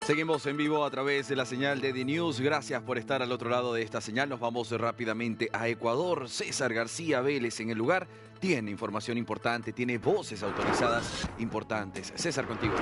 Seguimos en vivo a través de la señal de DNews. Gracias por estar al otro lado de esta señal. Nos vamos rápidamente a Ecuador. César García Vélez en el lugar tiene información importante, tiene voces autorizadas importantes. César, contigo.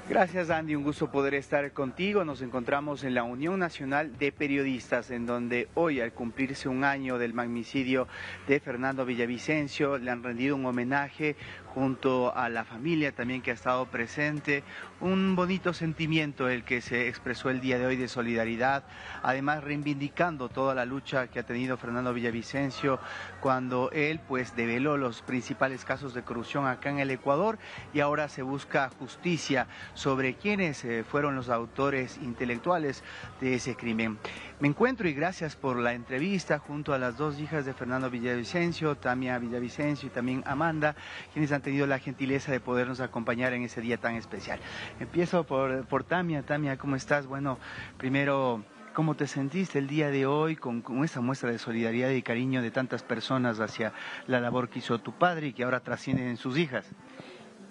Gracias, Andy, un gusto poder estar contigo. Nos encontramos en la Unión Nacional de Periodistas, en donde hoy, al cumplirse un año del magnicidio de Fernando Villavicencio, le han rendido un homenaje junto a la familia también que ha estado presente. Un bonito sentimiento el que se expresó el día de hoy de solidaridad, además reivindicando toda la lucha que ha tenido Fernando Villavicencio cuando él pues develó los principales casos de corrupción acá en el Ecuador, y ahora se busca justicia sobre quiénes fueron los autores intelectuales de ese crimen. Me encuentro, y gracias por la entrevista, junto a las dos hijas de Fernando Villavicencio, Tamia Villavicencio y también Amanda, quienes han tenido la gentileza de podernos acompañar en ese día tan especial. Empiezo por Tamia. Tamia, ¿cómo estás? Bueno, primero, ¿cómo te sentiste el día de hoy con esta muestra de solidaridad y cariño de tantas personas hacia la labor que hizo tu padre y que ahora trascienden en sus hijas?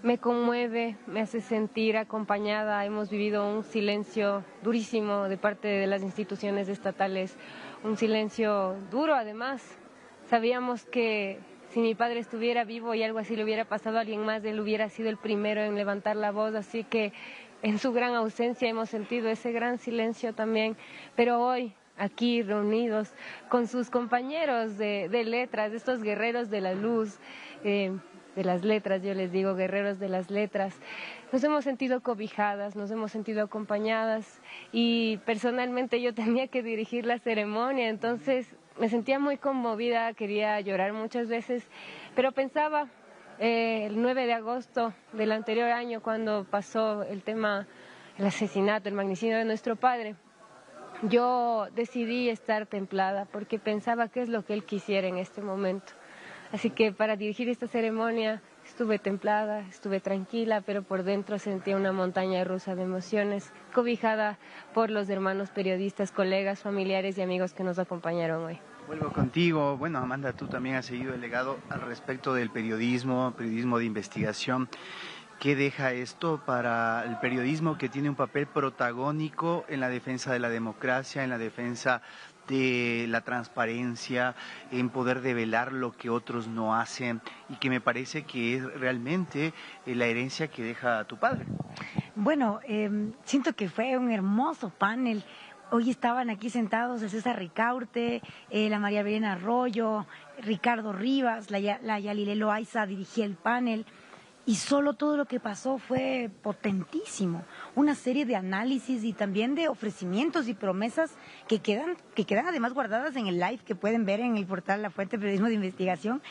Me conmueve, me hace sentir acompañada. Hemos vivido un silencio durísimo de parte de las instituciones estatales, un silencio duro además. Sabíamos que si mi padre estuviera vivo y algo así le hubiera pasado a alguien más, él hubiera sido el primero en levantar la voz, así que en su gran ausencia hemos sentido ese gran silencio también. Pero hoy, aquí reunidos con sus compañeros de letras, de estos guerreros de la luz, de las letras, yo les digo guerreros de las letras, nos hemos sentido cobijadas, nos hemos sentido acompañadas, y personalmente yo tenía que dirigir la ceremonia, entonces me sentía muy conmovida, quería llorar muchas veces, pero pensaba el 9 de agosto del anterior año, cuando pasó el asesinato, el magnicidio de nuestro padre, yo decidí estar templada porque pensaba qué es lo que él quisiera en este momento. Así que para dirigir esta ceremonia estuve templada, estuve tranquila, pero por dentro sentía una montaña rusa de emociones, cobijada por los hermanos periodistas, colegas, familiares y amigos que nos acompañaron hoy. Vuelvo contigo. Bueno, Amanda, tú también has seguido el legado al respecto del periodismo de investigación. ¿Qué deja esto para el periodismo, que tiene un papel protagónico en la defensa de la democracia, en la defensa de la transparencia, en poder develar lo que otros no hacen, y que me parece que es realmente la herencia que deja tu padre? Bueno, siento que fue un hermoso panel. Hoy estaban aquí sentados el César Ricaurte, la María Belén Arroyo, Ricardo Rivas, la Yalile Loaiza dirigía el panel. Y solo todo lo que pasó fue potentísimo, una serie de análisis y también de ofrecimientos y promesas que quedan además guardadas en el live que pueden ver en el portal La Fuente Periodismo de Investigación,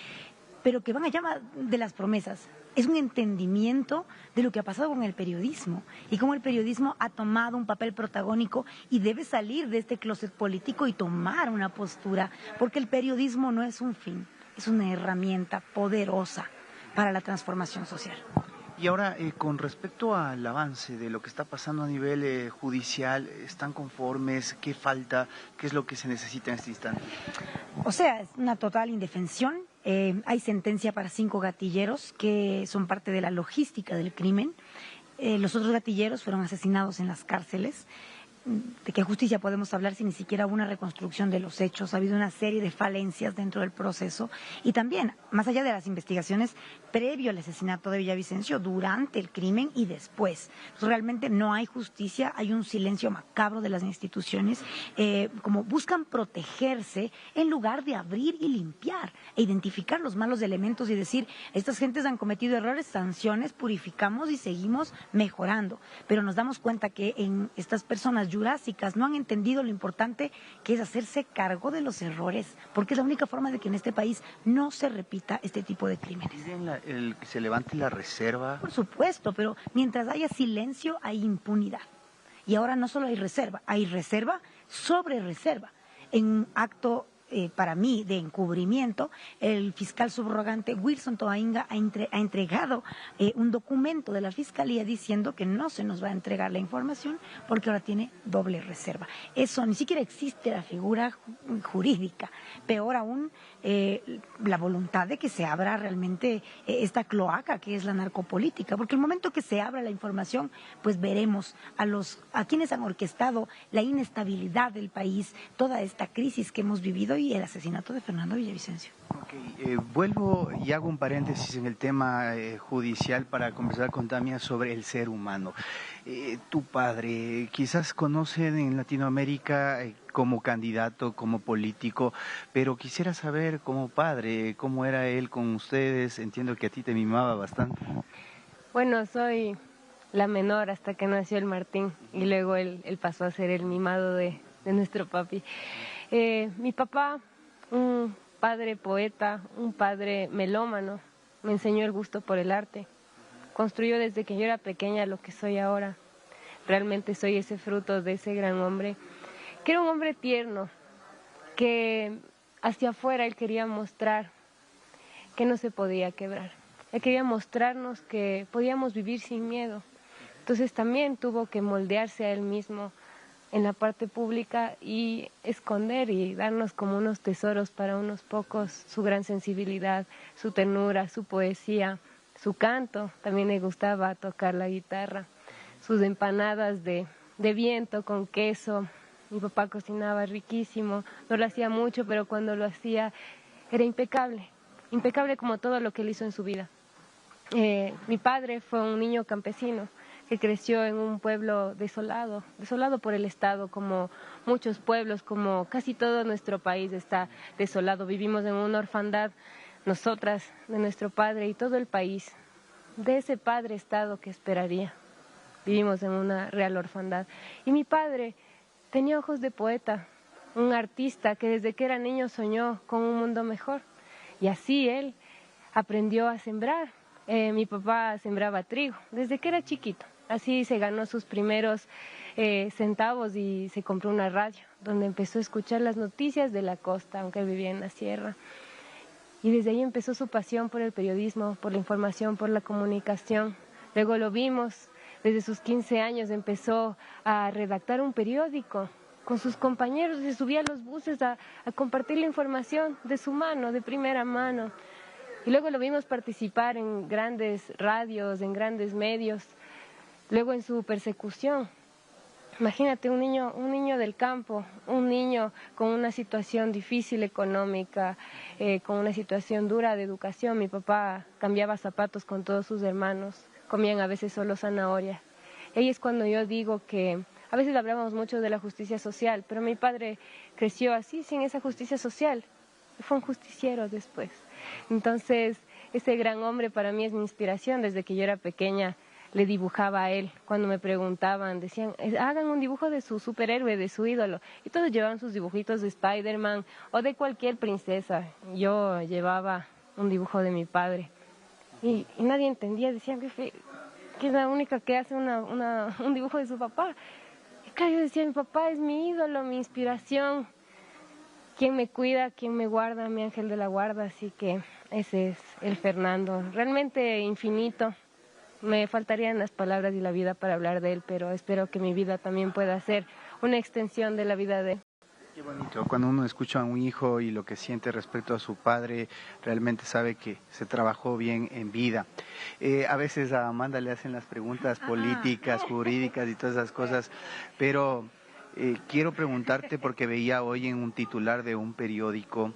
pero que van allá de las promesas. Es un entendimiento de lo que ha pasado con el periodismo y cómo el periodismo ha tomado un papel protagónico y debe salir de este closet político y tomar una postura, porque el periodismo no es un fin, es una herramienta poderosa para la transformación social. Y ahora, con respecto al avance de lo que está pasando a nivel judicial, ¿están conformes? ¿Qué falta? ¿Qué es lo que se necesita en este instante? O sea, es una total indefensión. Hay sentencia para 5 gatilleros que son parte de la logística del crimen. Los otros gatilleros fueron asesinados en las cárceles. ¿De qué justicia podemos hablar si ni siquiera hubo una reconstrucción de los hechos? Ha habido una serie de falencias dentro del proceso, y también, más allá de las investigaciones previo al asesinato de Villavicencio, durante el crimen y después. Realmente no hay justicia, hay un silencio macabro de las instituciones, como buscan protegerse en lugar de abrir y limpiar e identificar los malos elementos y decir, estas gentes han cometido errores, sanciones, purificamos y seguimos mejorando. Pero nos damos cuenta que en estas personas jurásicas no han entendido lo importante que es hacerse cargo de los errores, porque es la única forma de que en este país no se repita este tipo de crímenes. ¿El que se levante la reserva? Por supuesto, pero mientras haya silencio hay impunidad. Y ahora no solo hay reserva sobre reserva. En un acto para mí, de encubrimiento, el fiscal subrogante Wilson Toainga ha entregado un documento de la Fiscalía diciendo que no se nos va a entregar la información porque ahora tiene doble reserva. Eso ni siquiera existe la figura jurídica. Peor aún, la voluntad de que se abra realmente esta cloaca que es la narcopolítica, porque el momento que se abra la información, pues veremos a quienes han orquestado la inestabilidad del país, toda esta crisis que hemos vivido y el asesinato de Fernando Villavicencio. Vuelvo y hago un paréntesis en el tema judicial para conversar con Tamia sobre el ser humano. Tu padre, quizás conocen en Latinoamérica como candidato, como político, pero quisiera saber como padre, cómo era él con ustedes. Entiendo que a ti te mimaba bastante. Bueno, soy la menor hasta que nació el Martín y luego él pasó a ser el mimado de nuestro papi. Mi papá, un padre poeta, un padre melómano, me enseñó el gusto por el arte. Construyó desde que yo era pequeña lo que soy ahora. Realmente soy ese fruto de ese gran hombre, que era un hombre tierno, que hacia afuera él quería mostrar que no se podía quebrar. Él quería mostrarnos que podíamos vivir sin miedo. Entonces también tuvo que moldearse a él mismo en la parte pública y esconder y darnos como unos tesoros para unos pocos su gran sensibilidad, su ternura, su poesía, su canto. También le gustaba tocar la guitarra, sus empanadas de viento con queso. Mi papá cocinaba riquísimo, no lo hacía mucho, pero cuando lo hacía era impecable, impecable como todo lo que él hizo en su vida. Mi padre fue un niño campesino que creció en un pueblo desolado por el Estado, como muchos pueblos, como casi todo nuestro país está desolado. Vivimos en una orfandad, nosotras, de nuestro padre y todo el país, de ese padre Estado que esperaría. Vivimos en una real orfandad. Y mi padre tenía ojos de poeta, un artista que desde que era niño soñó con un mundo mejor. Y así él aprendió a sembrar. Mi papá sembraba trigo desde que era chiquito. Así se ganó sus primeros centavos y se compró una radio, donde empezó a escuchar las noticias de la costa, aunque vivía en la sierra. Y desde ahí empezó su pasión por el periodismo, por la información, por la comunicación. Luego lo vimos, desde sus 15 años empezó a redactar un periódico con sus compañeros, se subía a los buses a compartir la información de su mano, de primera mano. Y luego lo vimos participar en grandes radios, en grandes medios. Luego en su persecución, imagínate un niño del campo, un niño con una situación difícil económica, con una situación dura de educación. Mi papá cambiaba zapatos con todos sus hermanos, comían a veces solo zanahoria. Ahí es cuando yo digo que a veces hablábamos mucho de la justicia social, pero mi padre creció así, sin esa justicia social, y fue un justiciero después. Entonces, ese gran hombre para mí es mi inspiración. Desde que yo era pequeña le dibujaba a él. Cuando me preguntaban, decían, hagan un dibujo de su superhéroe, de su ídolo. Y todos llevaban sus dibujitos de Spider-Man o de cualquier princesa. Yo llevaba un dibujo de mi padre. Y nadie entendía, decían que es la única que hace un dibujo de su papá. Y claro, yo decía, mi papá es mi ídolo, mi inspiración. Quien me cuida, quien me guarda, mi ángel de la guarda. Así que ese es el Fernando. Realmente infinito. Me faltarían las palabras y la vida para hablar de él, pero espero que mi vida también pueda ser una extensión de la vida de él. Qué bonito, cuando uno escucha a un hijo y lo que siente respecto a su padre, realmente sabe que se trabajó bien en vida. A veces a Amanda le hacen las preguntas políticas, jurídicas y todas esas cosas, pero quiero preguntarte porque veía hoy en un titular de un periódico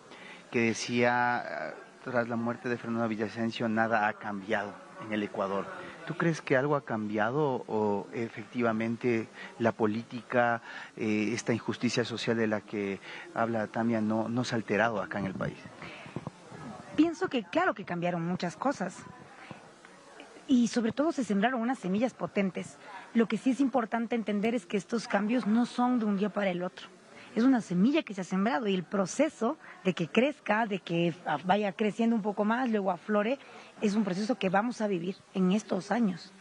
que decía, tras la muerte de Fernando Villavicencio, nada ha cambiado en el Ecuador. ¿Tú crees que algo ha cambiado o efectivamente la política, esta injusticia social de la que habla Tamia, no se ha alterado acá en el país? Pienso que claro que cambiaron muchas cosas y sobre todo se sembraron unas semillas potentes. Lo que sí es importante entender es que estos cambios no son de un día para el otro. Es una semilla que se ha sembrado y el proceso de que crezca, de que vaya creciendo un poco más, luego aflore, es un proceso que vamos a vivir en estos años.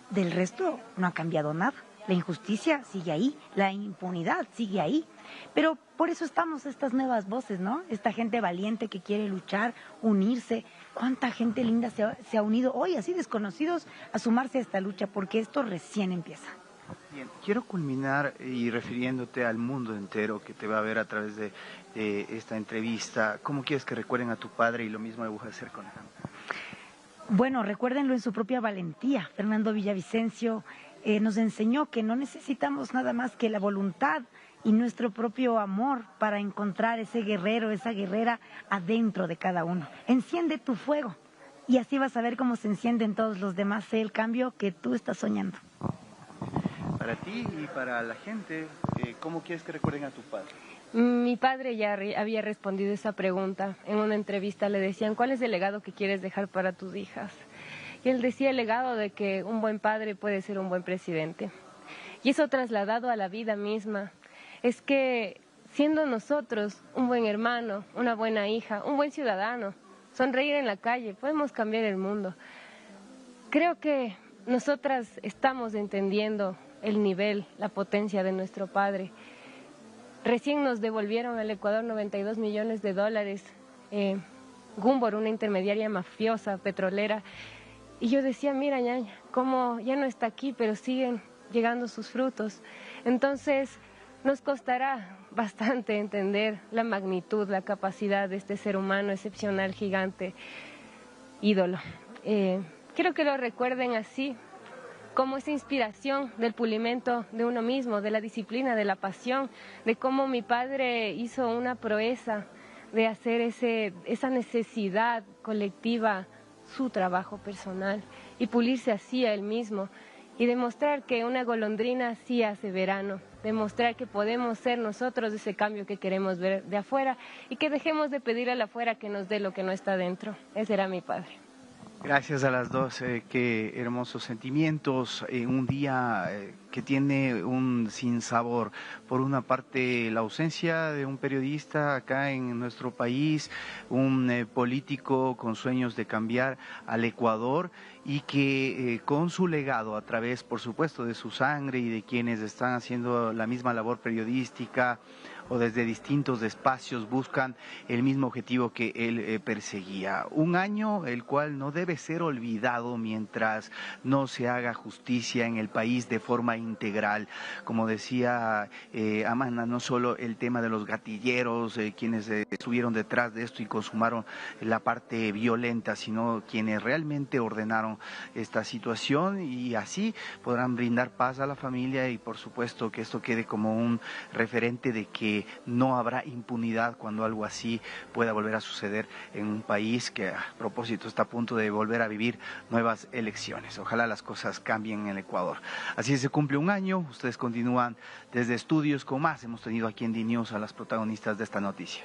Del resto no ha cambiado nada. La injusticia sigue ahí, la impunidad sigue ahí. Pero por eso estamos estas nuevas voces, ¿no? Esta gente valiente que quiere luchar, unirse. ¿Cuánta gente linda se ha unido hoy, así desconocidos, a sumarse a esta lucha? Porque esto recién empieza. Bien, quiero culminar y refiriéndote al mundo entero que te va a ver a través de esta entrevista. ¿Cómo quieres que recuerden a tu padre? Y lo mismo voy a hacer con él. Bueno, recuérdenlo en su propia valentía. Fernando Villavicencio nos enseñó que no necesitamos nada más que la voluntad y nuestro propio amor para encontrar ese guerrero, esa guerrera adentro de cada uno. Enciende tu fuego y así vas a ver cómo se encienden todos los demás. Sé el cambio que tú estás soñando. Para ti y para la gente, ¿cómo quieres que recuerden a tu padre? Mi padre ya había respondido esa pregunta. En una entrevista le decían, ¿cuál es el legado que quieres dejar para tus hijas? Y él decía el legado de que un buen padre puede ser un buen presidente. Y eso trasladado a la vida misma. Es que siendo nosotros un buen hermano, una buena hija, un buen ciudadano, sonreír en la calle, podemos cambiar el mundo. Creo que nosotras estamos entendiendo el nivel, la potencia de nuestro padre. Recién nos devolvieron al Ecuador 92 millones de dólares, Gumbor, una intermediaria mafiosa, petrolera. Y yo decía, mira, ñaña, cómo ya no está aquí, pero siguen llegando sus frutos. Entonces, nos costará bastante entender la magnitud, la capacidad de este ser humano excepcional, gigante, ídolo. Quiero que lo recuerden así, como esa inspiración del pulimento de uno mismo, de la disciplina, de la pasión, de cómo mi padre hizo una proeza de hacer esa necesidad colectiva, su trabajo personal, y pulirse así a él mismo, y demostrar que una golondrina sí hace verano, demostrar que podemos ser nosotros ese cambio que queremos ver de afuera, y que dejemos de pedir a la afuera que nos dé lo que no está dentro. Ese era mi padre. Gracias a las dos, qué hermosos sentimientos, un día que tiene un sinsabor. Por una parte, la ausencia de un periodista acá en nuestro país, un político con sueños de cambiar al Ecuador y que con su legado a través, por supuesto, de su sangre y de quienes están haciendo la misma labor periodística o desde distintos espacios buscan el mismo objetivo que él perseguía. Un año el cual no debe ser olvidado mientras no se haga justicia en el país de forma integral. Como decía Amanda, no solo el tema de los gatilleros, quienes estuvieron detrás de esto y consumaron la parte violenta, sino quienes realmente ordenaron esta situación, y así podrán brindar paz a la familia y por supuesto que esto quede como un referente de que no habrá impunidad cuando algo así pueda volver a suceder en un país que a propósito está a punto de volver a vivir nuevas elecciones. Ojalá las cosas cambien en el Ecuador. Así se cumple un año, ustedes continúan desde estudios con más. Hemos tenido aquí en DNews a las protagonistas de esta noticia.